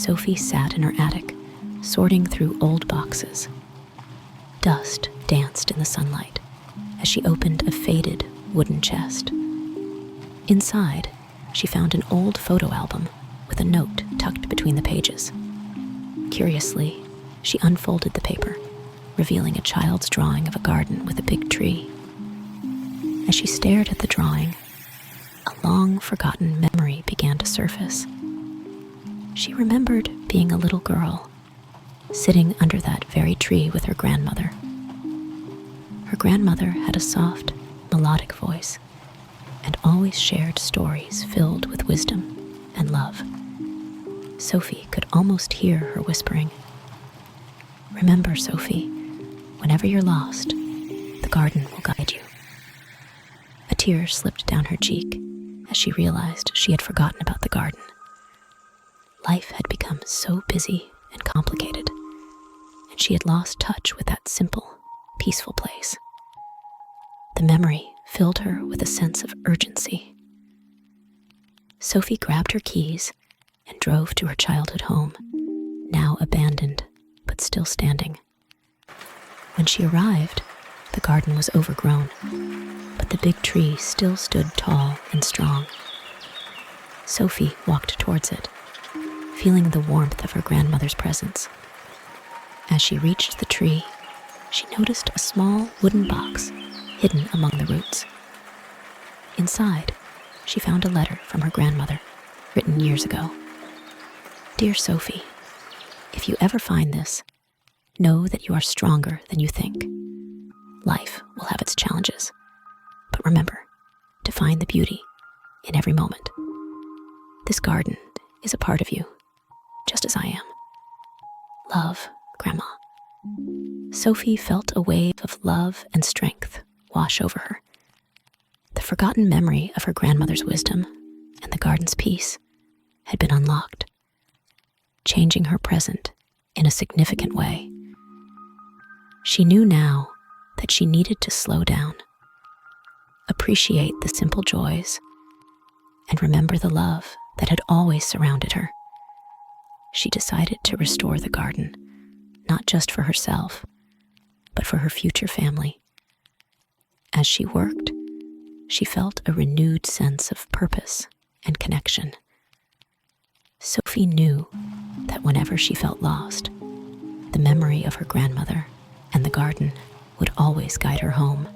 Sophie sat in her attic, sorting through old boxes. Dust danced in the sunlight as she opened a faded wooden chest. Inside, she found an old photo album with a note tucked between the pages. Curiously, she unfolded the paper, revealing a child's drawing of a garden with a big tree. As she stared at the drawing, a long-forgotten memory began to surface. She remembered being a little girl, sitting under that very tree with her grandmother. Her grandmother had a soft, melodic voice and always shared stories filled with wisdom and love. Sophie could almost hear her whispering, "Remember, Sophie, whenever you're lost, the garden will guide you." A tear slipped down her cheek as she realized she had forgotten about the garden. Life had become so busy and complicated, and she had lost touch with that simple, peaceful place. The memory filled her with a sense of urgency. Sophie grabbed her keys and drove to her childhood home, now abandoned but still standing. When she arrived, the garden was overgrown, but the big tree still stood tall and strong. Sophie walked towards it, feeling the warmth of her grandmother's presence. As she reached the tree, she noticed a small wooden box hidden among the roots. Inside, she found a letter from her grandmother, written years ago. "Dear Sophie, if you ever find this, know that you are stronger than you think. Life will have its challenges, but remember to find the beauty in every moment. This garden is a part of you, just as I am. Love, Grandma." Sophie felt a wave of love and strength wash over her. The forgotten memory of her grandmother's wisdom and the garden's peace had been unlocked, changing her present in a significant way. She knew now that she needed to slow down, appreciate the simple joys, and remember the love that had always surrounded her. She decided to restore the garden, not just for herself, but for her future family. As she worked, she felt a renewed sense of purpose and connection. Sophie knew that whenever she felt lost, the memory of her grandmother and the garden would always guide her home.